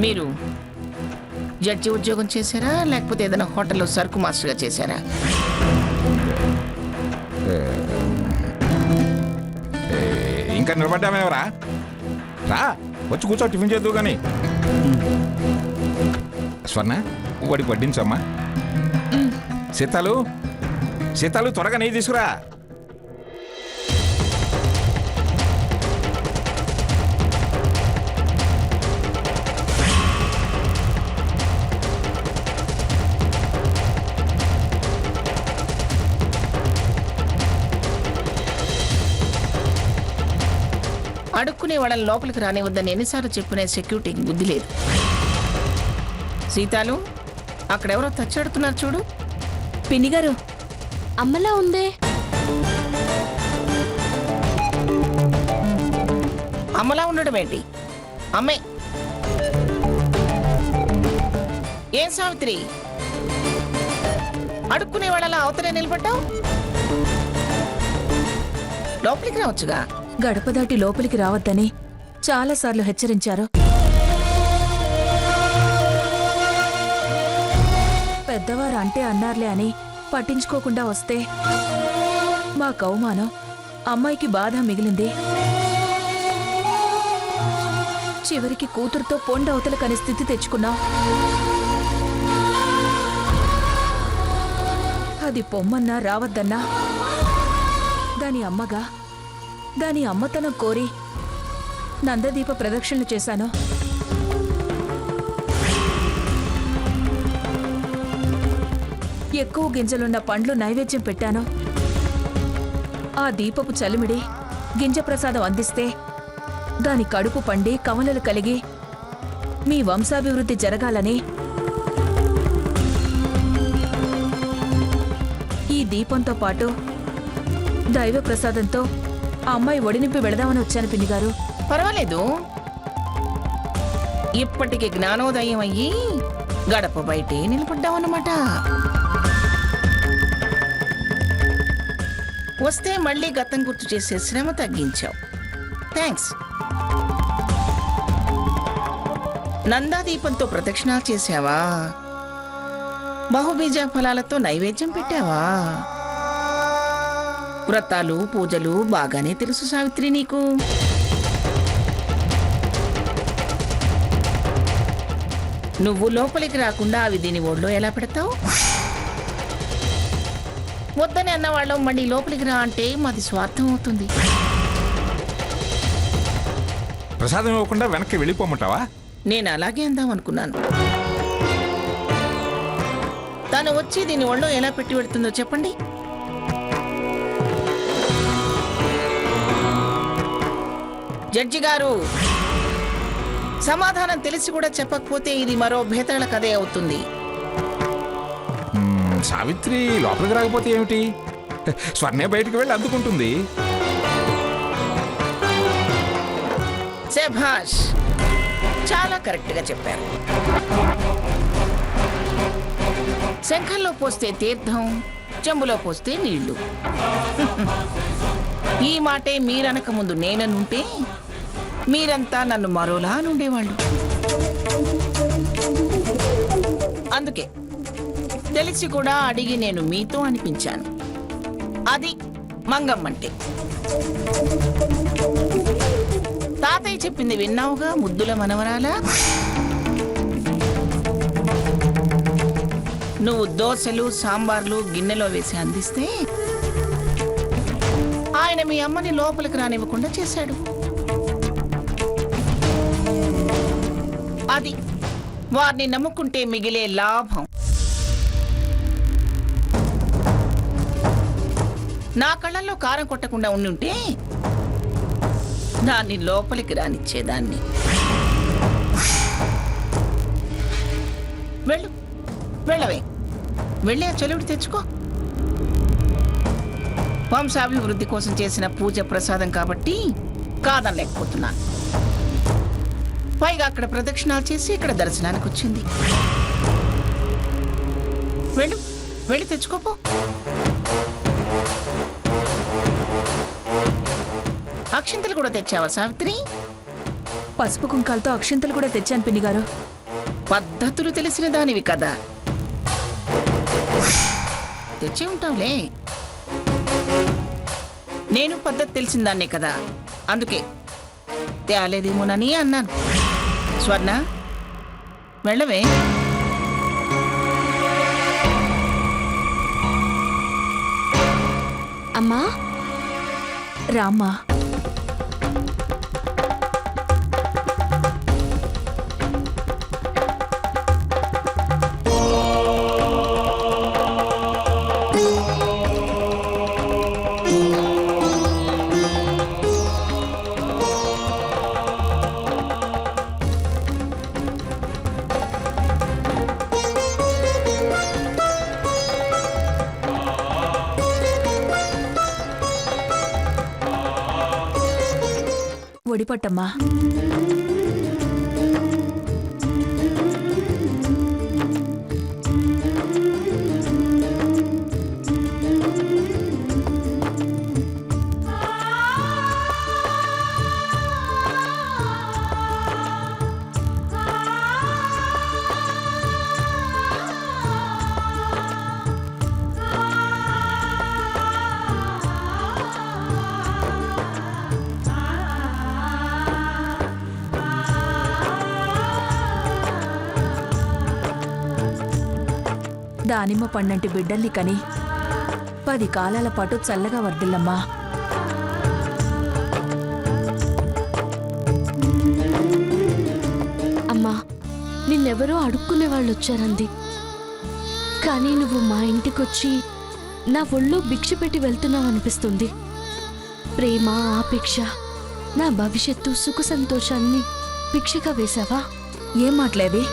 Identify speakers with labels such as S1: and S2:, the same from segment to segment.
S1: మీరు జడ్జి ఉద్యోగం చేశారా లేకపోతే ఏదైనా హోటల్లో సరుకు మాస్టర్గా చేశారా?
S2: ఇంకా నిలబడ్డామేవరా? రా వచ్చి కూర్చో, టిఫిన్ చేద్దు కానీ. స్వర్ణ వాడికి వడ్డించమ్మా. సీతాలు సీతాలు త్వరగా నెయ్యి తీసుకురా.
S1: అడుక్కునే వాళ్ళని లోపలికి రానివద్దని ఎన్నిసార్లు చెప్పిన సెక్యూరిటీకి బుద్ధి లేదు. సీతాలు, అక్కడెవరో తచ్చాడుతున్నారు చూడు.
S3: పిన్నిగారు, అమ్మలా ఉందే.
S1: అమ్మలా ఉండడం ఏంటి? అమ్మే. ఏం సావిత్రి, అడుక్కునే వాళ్ళలా అవతలే నిలబడ్డావు? లోపలికి రావచ్చుగా.
S3: గడప దాటి లోపలికి రావద్దని చాలాసార్లు హెచ్చరించారు. పెద్దవారు అంటే అన్నారులే అని పట్టించుకోకుండా వస్తే మా కౌమానం అమ్మాయికి బాధ మిగిలింది. చివరికి కూతురుతో పొండవతలకని స్థితి తెచ్చుకున్నాం. అది పొమ్మన్నా రావద్దన్నా దాని అమ్మగా, దాని అమ్మతనం కోరి నందదీప ప్రదక్షిణలు చేశాను. ఎక్కువ గింజలున్న పండ్లు నైవేద్యం పెట్టాను. ఆ దీపపు చలిమిడి గింజ ప్రసాదం అందిస్తే దాని కడుపు పండి కమలలు కలిగి మీ వంశాభివృద్ధి జరగాలని ఈ దీపంతో పాటు దైవ ప్రసాదంతో ఆ అమ్మాయి ఒడినింపి వెళదామని వచ్చాను పిన్నిగారు.
S1: పర్వాలేదు, ఇప్పటికి జ్ఞానోదయం అయ్యి గడప బయటే నిలబడ్డావన్నమాట. వస్తే మళ్ళీ గతం గుర్తు చేసే శ్రమ తగ్గించావు. థ్యాంక్స్. నందాదీపంతో ప్రదక్షిణాలు చేశావా? బహుబీజ ఫలాలతో నైవేద్యం పెట్టావా? వ్రతాలు పూజలు బాగానే తెలుసు సావిత్రి నీకు. నువ్వు లోపలికి రాకుండా అవి దీని ఒళ్ళో ఎలా పెడతావు? వద్దని అన్నవాళ్ళం మళ్ళీ లోపలికి రా అంటే మాది స్వార్థం అవుతుంది.
S2: ప్రసాదం ఇవ్వకుండా వెనక్కి వెళ్ళిపోమంటావా?
S1: నేను అలాగే అందాం అనుకున్నాను. తను వచ్చి దీని ఒళ్ళో ఎలా పెట్టి పెడుతుందో చెప్పండి. జడ్జి గారు, సమాధానం తెలిసి కూడా చెప్పకపోతే ఇది మరో భేతాళ కథే అవుతుంది.
S2: సావిత్రి లోపలికి రాకపోతే ఏమిటి? స్వర్ణే బయటికి వెళ్ళి అందుకుంటుంది.
S1: శభాష్, చాలా కరెక్ట్గా చెప్పారు. శంఖంలో పోస్తే తీర్థం, చెంబులో పోస్తే నీళ్లు. ఈ మాటే మీరనక ముందు నేననుంటే మీరంతా నన్ను మరోలా నుండేవాళ్ళు. అందుకే తెలిసి కూడా అడిగి నేను మీతో అనిపించాను. అది మంగమ్మంటే. తాతయ్య చెప్పింది విన్నావుగా ముద్దుల మనవరాలా? నువ్వు దోశలు సాంబార్లు గిన్నెలో వేసి అందిస్తే ఆయన మీ అమ్మని లోపలికి రానివ్వకుండా చేశాడు. అది వారిని నమ్ముకుంటే మిగిలే లాభం. నా కళ్ళల్లో కారం కొట్టకుండా ఉండుంటే దాన్ని లోపలికి రానిచ్చేదాన్ని. వెళ్ళు, వెళ్ళవే, వెళ్ళి ఆ చెలువుడి తెచ్చుకో. వంశాభివృద్ధి కోసం చేసిన పూజ ప్రసాదం కాబట్టి కాదనలేకపోతున్నాను. పైగా అక్కడ ప్రదక్షిణాలు చేసి ఇక్కడ దర్శనానికి వచ్చింది. వెళ్ళు, వెళ్ళి తెచ్చుకోపో. అక్షింతలు కూడా తెచ్చావా సావిత్రి?
S3: పసుపు కుంకాలతో అక్షింతలు కూడా తెచ్చాను పిన్నిగారు.
S1: పద్ధతులు తెలిసిన దానివి కదా, తెచ్చి ఉంటావులే. నేను పద్ధతి తెలిసిన దాన్నే కదా, అందుకే తేలేదేమోనని అన్నాను. స్వర్ణ, వెళ్ళవే.
S4: అమ్మా,
S3: రామ్మా. ఒడిపట్టమ్మా. దానిమ్మ పండంటి బిడ్డల్ని కని 10 కాలాల పాటు చల్లగా వర్ధిల్లమ్మా.
S4: అమ్మా, నిన్నెవరో అడుక్కునే వాళ్ళు వచ్చారంది. కానీ నువ్వు మా ఇంటికొచ్చి నా ఒళ్ళో భిక్ష పెట్టి వెళ్తున్నావనిపిస్తుంది. ప్రేమ, ఆపేక్ష, నా భవిష్యత్తు, సుఖ సంతోషాన్ని భిక్షగా వేశావా?
S3: ఏం మాట్లేవి?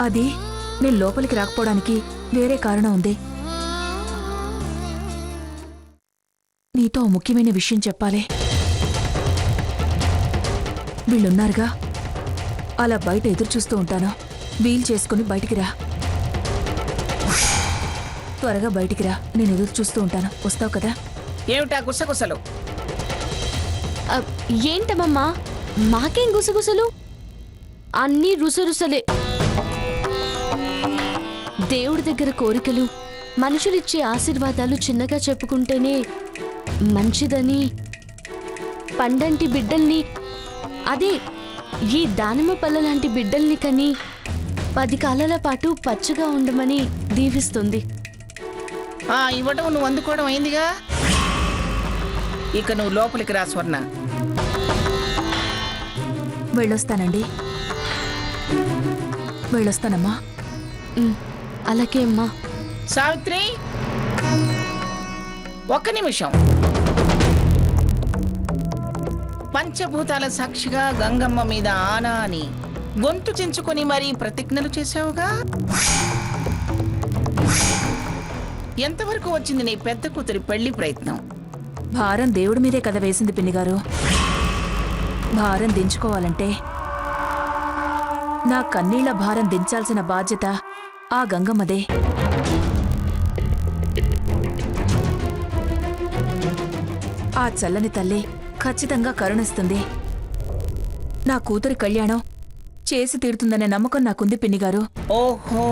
S3: అది నేను లోపలికి రాకపోవడానికి వేరే కారణం ఉంది. నీతో ఓ ముఖ్యమైన విషయం చెప్పాలి. వీళ్ళున్నారుగా, అలా బయట ఎదురు చూస్తూ ఉంటాను. వీలు చేసుకుని బయటికి రా. త్వరగా బయటికి రా, నేను ఎదురు చూస్తూ ఉంటాను. వస్తావు కదా?
S1: ఏమిటా గుసగుసలు?
S4: ఏంటమ్మమ్మా, మాకేం గుసగుసలు? అన్నీ రుసరుసలే. దేవుడి దగ్గర కోరికలు, మనుషులిచ్చే ఆశీర్వాదాలు చిన్నగా చెప్పుకుంటేనే మంచిదని, పండంటి బిడ్డల్ని, అదే ఈ దానిమ్మ పళ్ళ లాంటి బిడ్డల్ని కని 10 కాలాల పాటు పచ్చగా ఉండమని దీవిస్తుంది.
S1: ఇవ్వటం నువ్వు అందుకోవడం అయిందిగా. ఇక నువ్వు లోపలికి రా స్వర్ణ.
S3: వెళ్ళొస్తానండి. వెళ్ళొస్తానమ్మా.
S4: అలాగే అమ్మా.
S1: సావిత్రి, ఒక్క నిమిషం. పంచభూతాల సాక్షిగా గంగమ్మ మీద ఆనా అని గొంతు చించుకొని మరీ ప్రతిజ్ఞలు చేశావుగా. ఎంతవరకు వచ్చింది నీ పెద్ద కూతురి పెళ్లి ప్రయత్నం?
S3: భారం దేవుడి మీదే కదా వేసింది పిన్నిగారు. భారం దించుకోవాలంటే నా కన్నీళ్ల భారం దించాల్సిన బాధ్యత ఆ గంగమ్మదే. ఆ చల్లని తల్లి ఖచ్చితంగా కరుణిస్తుంది. నా కూతురి కళ్యాణం చేసి తీరుతుందనే నమ్మకం నాకుంది పిన్నిగారు.
S1: ఓహో,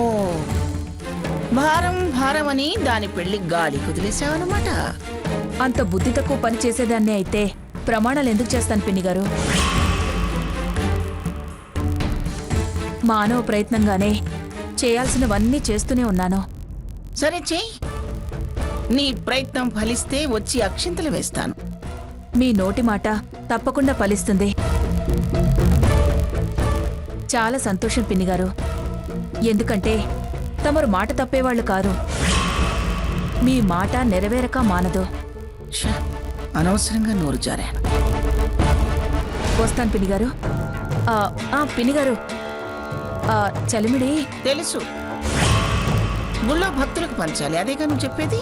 S1: భారం భారం అని దాని పెళ్లి గాలి కుదిలేసావన్నమాట.
S3: అంత బుద్ధి తక్కువ పని చేసేదాన్నే అయితే ప్రమాణాలు ఎందుకు చేస్తాను పిన్నిగారు? మానవ ప్రయత్నంగానే చేయాల్సినవన్నీ చేస్తూనే ఉన్నాను.
S1: సరే చెయ్యి. నీ ప్రయత్నం ఫలిస్తే వచ్చి అక్షింతలు వేస్తాను.
S3: మీ నోటి మాట తప్పకుండా ఫలిస్తుంది. చాలా సంతోషం పిన్నిగారు. ఎందుకంటే తమరు మాట తప్పేవాళ్లు కారు. మీ మాట నెరవేరక మానదు.
S1: ఛ, అనవసరంగా నోరు జారాను.
S3: వస్తాను పిన్నిగారు. పిన్నిగారు, చలిమిడి
S1: తెలుసు, గుళ్ళో భక్తులకు పంచాలి, అదేగా నువ్వు చెప్పేది.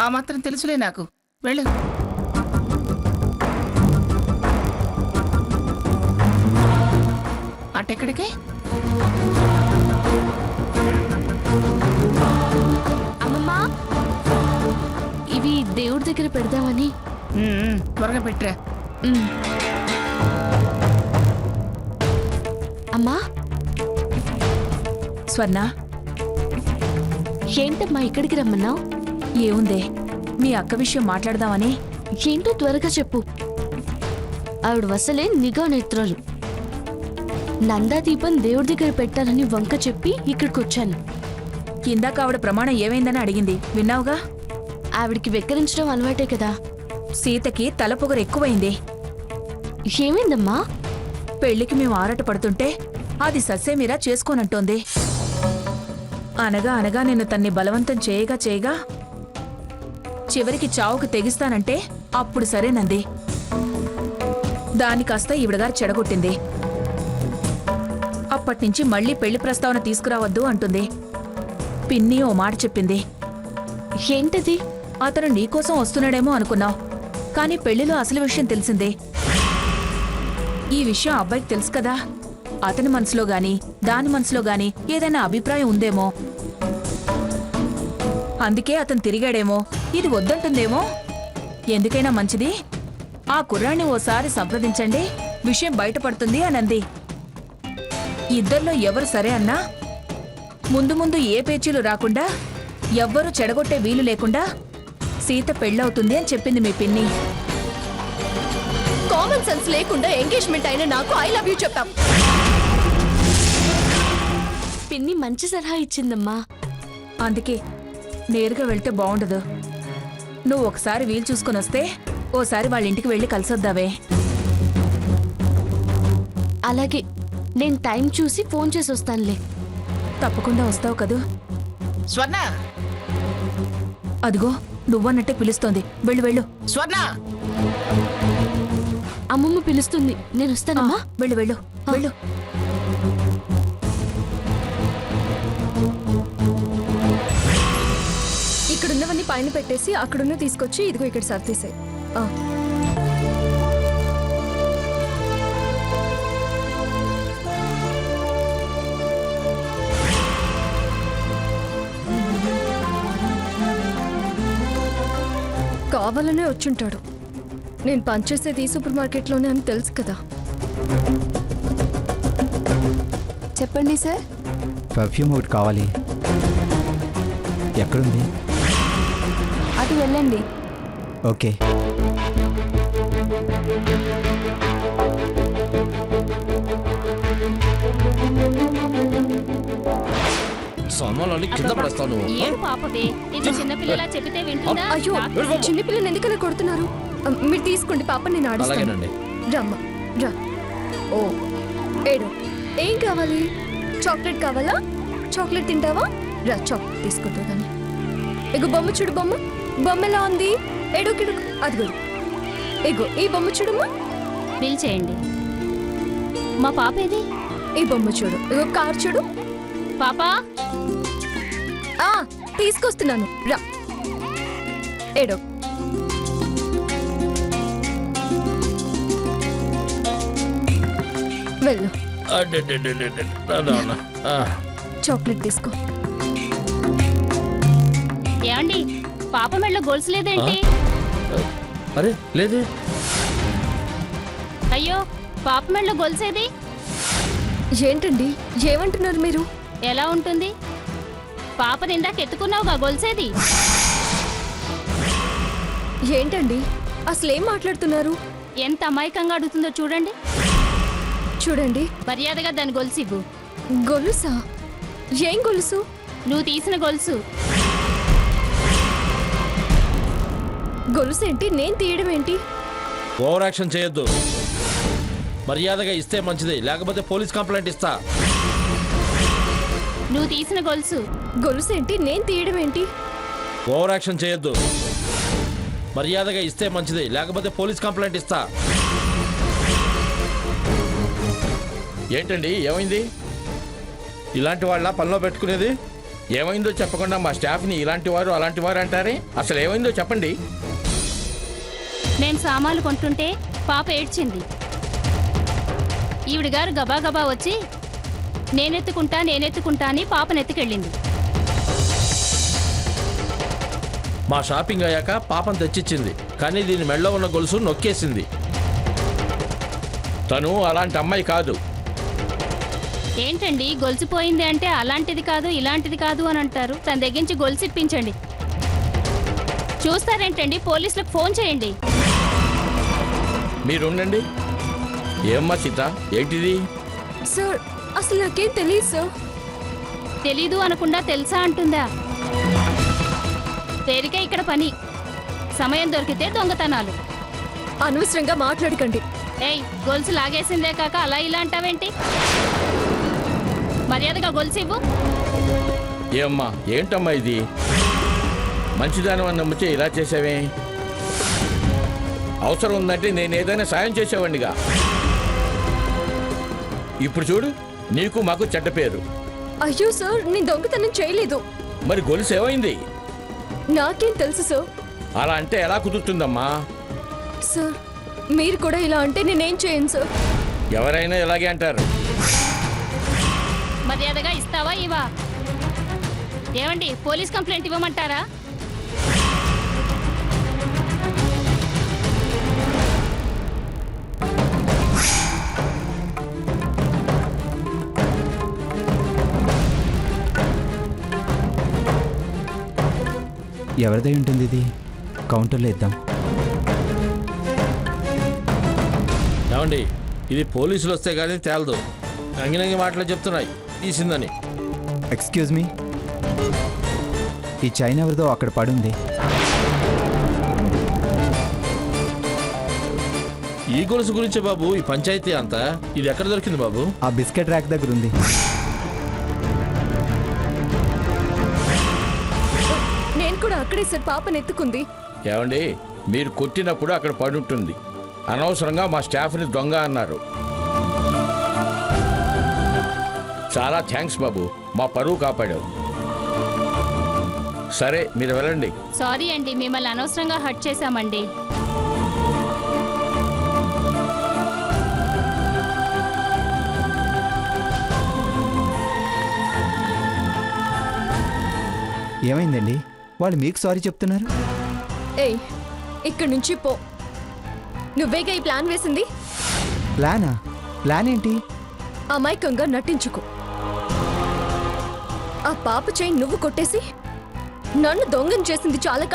S1: ఆ మాత్రం తెలుసులే నాకు. వెళ్ళు. అటెక్కడికే?
S4: అమ్మమ్మా, ఇవి దేవుడి దగ్గర పెడదామని.
S1: త్వరగా పెట్టరా.
S4: ఉమ్. అమ్మా
S3: స్వర్ణ,
S4: ఏంటమ్మా ఇక్కడికి రమ్మన్నావు?
S3: ఏముందే, మీ అక్క విషయం మాట్లాడదామని.
S4: ఏంటో త్వరగా చెప్పు. ఆవిడ వసలే నిఘా నేత్రాలు. నందాదీపం దేవుడి దగ్గర పెట్టాలని వంక చెప్పి ఇక్కడికి వచ్చాను.
S3: ఇందాక ఆవిడ ప్రమాణం ఏమైందని అడిగింది, విన్నావుగా?
S4: ఆవిడికి వెక్కిరించడం అలవాటే కదా.
S3: సీతకి తలపొగరు ఎక్కువైంది.
S4: ఏమైందమ్మా?
S3: పెళ్లికి మేము ఆరాట పడుతుంటే అది సస్సేమీరా చేసుకోనంటోంది. అనగా అనగా నేను తన్ని బలవంతం చేయగా చేయగా చివరికి చావుకు తెగిస్తానంటే అప్పుడు సరేనంది. దాని కాస్త ఈవిడగారు చెడగొట్టింది. అప్పట్నుంచి మళ్ళీ పెళ్లి ప్రస్తావన తీసుకురావద్దు అంటుంది. పిన్ని ఓ మాట చెప్పింది.
S4: ఏంటది?
S3: అతను నీకోసం వస్తున్నాడేమో అనుకున్నావు, కానీ పెళ్లిలో అసలు విషయం తెలిసిందే. ఈ విషయం అబ్బాయికి తెలుసు కదా. అతని మనసులో గాని దాని మనసులో గాని ఏదైనా అభిప్రాయం ఉందేమో. అందుకే అతను తిరిగాడేమో, ఇది వద్దంటుందేమో. ఎందుకైనా మంచిది ఆ కుర్రాన్ని ఓసారి సంప్రదించండి, విషయం బయటపడుతుంది అనంది. ఇద్దర్లో ఎవరు సరే అన్నా ముందు ముందు ఏ పేచీలు రాకుండా, ఎవ్వరూ చెడగొట్టే వీలు లేకుండా సీత పెళ్ళవుతుంది అని చెప్పింది మీ పిన్ని.
S4: కామన్ సెన్స్ లేకుండా ఎంగేజ్మెంట్ అయిన నాకు ఐ లవ్ యూ చెప్తాం. పిన్ని మంచి సలహా ఇచ్చిందమ్మా.
S3: అందుకే నేరుగా వెళ్తే బాగుండదు. నువ్వు ఒకసారి వీలు చూసుకొని వస్తే ఓసారి వాళ్ళ ఇంటికి వెళ్ళి కలిసొద్దావే.
S4: అలాగే, నేను టైం చూసి ఫోన్ చేసి వస్తానులే.
S3: తప్పకుండా వస్తావు కదూ?
S1: స్వర్ణ,
S3: అదిగో నువ్వన్నట్టే పిలుస్తోంది, వెళ్ళు వెళ్ళు.
S1: స్వర్ణ,
S4: అమ్మమ్మ పిలుస్తుంది, నేను వస్తానమ్మా.
S3: వెళ్ళు వెళ్ళు వెళ్ళు.
S5: ఇక్కడున్నవన్నీ పైన పెట్టేసి అక్కడున్న తీసుకొచ్చి ఇదిగో ఇక్కడ సర్దేశాయి. కావాలనే వచ్చుంటాడు. నేను పనిచేసేది ఈ సూపర్ మార్కెట్లోనే అని తెలుసు కదా. చెప్పండి సార్.
S6: పర్ఫ్యూమ్ ఒకటి కావాలి. ఎక్కడుంది?
S5: అటు వెళ్ళండి.
S6: ఓకే.
S7: సామాన్లు కింద పడేస్తాను.
S8: ఏడు పాపదే, ఇది చిన్నపిల్లలా చెబితే వింటుందా?
S5: అయ్యో, చిన్నపిల్లని ఎందుకలా కొడుతున్నారు? మీరు తీసుకోండి పాప, నేను ఆడిస్తాను.
S7: అలాగేనండి.
S5: రమ్మా రా. ఓ ఏడు. ఏం కావాలి? చాక్లెట్ కావాలా? చాక్లెట్ తింటావా? రా, చాక్లెట్ తీసుకుంటా కానీ. ఇగో బొమ్మ చూడు, బొమ్మ బొమ్మ ఎలా ఉంది? ఎడుకిడు, అదిగో ఇగో ఈ బొమ్మ చూడమ్మా.
S8: బిల్ చేయండి. మా పాప ఏది?
S5: ఈ బొమ్మ చూడు. ఇగో కార్ చూడు.
S8: పాపా,
S5: ఆ తీసుకొస్తున్నాను, రా. ఏడో. వెళ్ళు. చాక్లెట్ తీసుకో.
S8: ఏమండి, పాప మెడలో గొలుసు లేదేంటి?
S7: అరే లేదే.
S8: అయ్యో, పాప మెడలో గొలుసేది?
S5: ఏంటండి ఏమంటున్నారు మీరు?
S8: ఎలా ఉంటుంది? పాపని ఇందాక ఎత్తుకున్నావుగా, గొలుసేది?
S5: ఏంటండి అసలేం మాట్లాడుతున్నారు?
S8: ఎంత అమాయకంగా అడుగుతుందో చూడండి.
S5: చూడండి,
S8: మర్యాదగా దాని గొలుసు ఇవ్వు.
S5: గొలుసా? ఏం గొలుసు?
S8: నువ్వు తీసిన గొలుసు.
S5: గొలుసు ఏంటి? నేను తీయడం ఏంటి?
S7: ఓవర్ యాక్షన్ చేయొద్దు. మర్యాదగా ఇస్తే మంచిది, లేకపోతే పోలీస్ కంప్లైంట్ ఇస్తా.
S8: నువ్వు తీసిన గొలుసు.
S5: గొలుసు ఏంటి? నేను తీయడం ఏంటి?
S7: ఓవర్ యాక్షన్ చేయొద్దు. మర్యాదగా ఇస్తే మంచిది, లేకపోతే పోలీస్ కంప్లైంట్ ఇస్తా. ఏంటండి ఏమైంది? ఇలాంటి వాళ్ళ పనిలో పెట్టుకునేది? ఏమైందో చెప్పకుండా మా స్టాఫ్ని ఇలాంటి వారు అలాంటి వారు అంటారే. అసలు ఏమైందో చెప్పండి.
S8: మేము సామాన్లు కొంటుంటే పాప ఏడ్చింది. ఈవిడ గారు గబా గబా వచ్చి నేనెత్తుకుంటా అని పాపనెత్తుకెళ్ళింది.
S7: మా షాపింగ్ అయ్యాక పాపం తెచ్చిచ్చింది, కానీ దీని మెడలో ఉన్న గొలుసు నొక్కేసింది. తను అలాంటి అమ్మాయి కాదు.
S8: ఏంటండి గొలుసిపోయింది అంటే అలాంటిది కాదు ఇలాంటిది కాదు అని అంటారు. తన దగ్గర నుంచి గొలుసు ఇప్పించండి. చూస్తారేంటండి, పోలీసులకు ఫోన్ చేయండి.
S7: మీరుండండి. ఏమ్మా సీత, ఏంటిది?
S5: సార్ అసలు నాకేం తెలియదు సార్.
S8: తెలీదు అనకుండా తెలుసా అంటుందా? తేరిక ఇక్కడ పని, సమయం దొరికితే దొంగతనాలు.
S5: అనవసరంగా మాట్లాడకండి.
S8: ఏయ్, గొలుసు లాగేసిందే కాక అలా ఇలా అంటావేంటి? మర్యాదగా గొలుసు ఇవ్వు.
S7: ఏమ్మా, ఏంటమ్మా ఇది? మంచిదానం అని నమ్మితే ఇలా చేసావే? అవసరం ఉందంటే నేను ఏదైనా సాయం చేసేవాడినిగా. ఇప్పుడు చూడు, నీకు మాకు చెడ్డ పేరు.
S5: అయ్యో సార్, నేను దొంగతనం చేయలేదు.
S7: మరి గొలుసు ఏమైంది?
S5: నాకేం తెలుసు సార్.
S7: అలా అంటే ఎలా కుదురుతుందమ్మా?
S5: సార్ మీరు కూడా ఇలా అంటే నేనేం చేయను సార్.
S7: ఎవరైనా ఇలాగే అంటారు.
S8: మర్యాదగా ఇస్తావా ఇవా? ఏమండి, పోలీస్ కంప్లైంట్ ఇవ్వమంటారా?
S6: ఎవరిదై ఉంటుంది ఇది? కౌంటర్లో ఇద్దాం.
S7: ఏమండి, ఇది పోలీసులు వస్తే కానీ తేలదు. నంగి మాటలు చెప్తున్నాయి తీసిందని.
S6: ఎక్స్క్యూజ్ మీ, ఈ చైన్ ఎవరిదో అక్కడ పడుంది.
S7: ఈ గొలుసు గురించే బాబు ఈ పంచాయతీ అంతా. ఇది ఎక్కడ దొరికింది బాబు?
S6: ఆ బిస్కెట్ ర్యాక్ దగ్గర ఉంది.
S5: నేను కూడా అక్కడే సార్ పాపను ఎత్తుకుంది.
S7: ఏమండి, మీరు కొట్టినప్పుడు అక్కడ పడి ఉంటుంది. అనవసరంగా మా స్టాఫ్ని దొంగ అన్నారు. చాలా థ్యాంక్స్ బాబు, మా పరువు కాపాడావు. సరే, మీరు వెళ్ళండి.
S8: సారీ అండి, మిమ్మల్ని అనవసరంగా హర్ట్ చేశామండి.
S6: ఏమైందండి? వాళ్ళు మీకు సారీ చెప్తున్నారు.
S5: ఏయ్, ఇక్కడి నుంచి పో. నువ్వేగా ఈ ప్లాన్ వేసింది.
S6: ప్లానా? ప్లాన్ ఏంటి?
S5: అమాయకంగా నటించుకో. ఆ పాప చైన్ నువ్వు కొట్టేసి నన్ను దొంగం చేసింది చాలక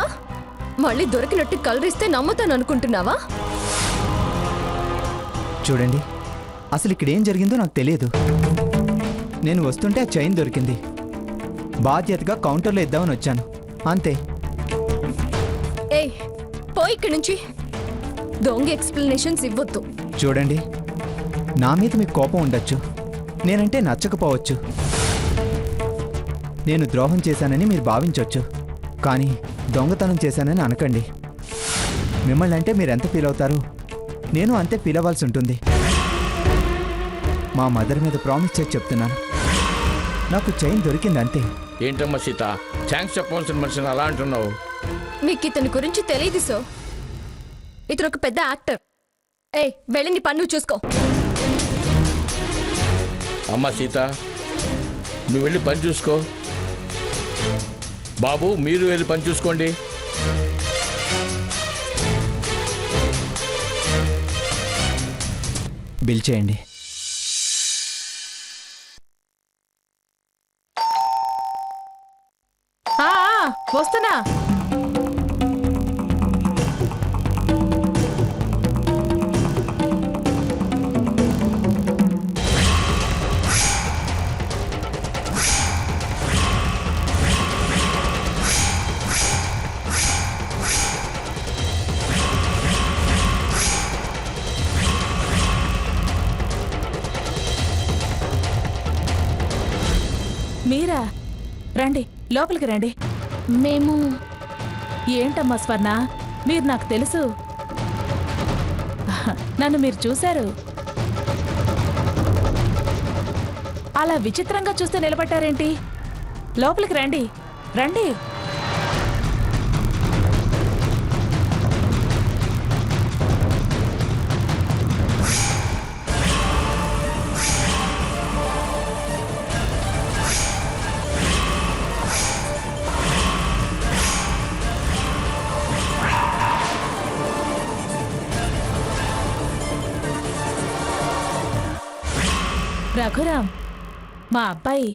S5: మళ్ళీ దొరికినట్టు కలరిస్తే నమ్ముతాను అనుకుంటున్నావా?
S6: చూడండి, అసలు ఇక్కడ ఏం జరిగిందో నాకు తెలియదు. నేను వస్తుంటే ఆ చైన్ దొరికింది. బాధ్యతగా కౌంటర్లో ఇద్దామని వచ్చాను, అంతే.
S5: ఏయ్, పో ఇక్కడి నుంచి. దొంగ ఎక్స్ప్లెనేషన్స్ ఇవ్వద్దు.
S6: చూడండి, నా మీద మీకు కోపం ఉండొచ్చు, నేనంటే నచ్చకపోవచ్చు, నేను ద్రోహం చేశానని మీరు భావించవచ్చు, కానీ దొంగతనం చేశానని అనకండి. మిమ్మల్ని అంటే మీరు ఎంత ఫీల్ అవుతారో నేను అంతే ఫీల్ అవ్వాల్సి ఉంటుంది. మా మదర్ మీద ప్రామిస్ చేసి చెప్తున్నాను, నాకు చైన్ దొరికింది అంతే.
S7: ఏంటమ్మా సీత, థ్యాంక్స్ చెప్పవలసిన మనిషిని అలా అంటున్నావు?
S5: మీకు ఇతని గురించి తెలియదు సో. ఇతను ఒక పెద్ద యాక్టర్. ఏయ్, వెళ్ళి నీ పన్ను చూసుకో.
S7: అమ్మా సీత, నువ్వు వెళ్ళి పని చూసుకో. బాబు, మీరు వెళ్ళి పని చూసుకోండి.
S6: బిల్ చేయండి.
S3: వస్తున్నా. మీరా? రండి, లోపలికి రండి.
S4: మేము
S3: ఏంటమ్మా స్వర్ణ, మీరు నాకు తెలుసు. నన్ను మీరు చూశారు. అలా విచిత్రంగా చూస్తూ నిలబడ్డారేంటి? లోపలికి రండి, రండి. రఘురామ్, మా అబ్బాయి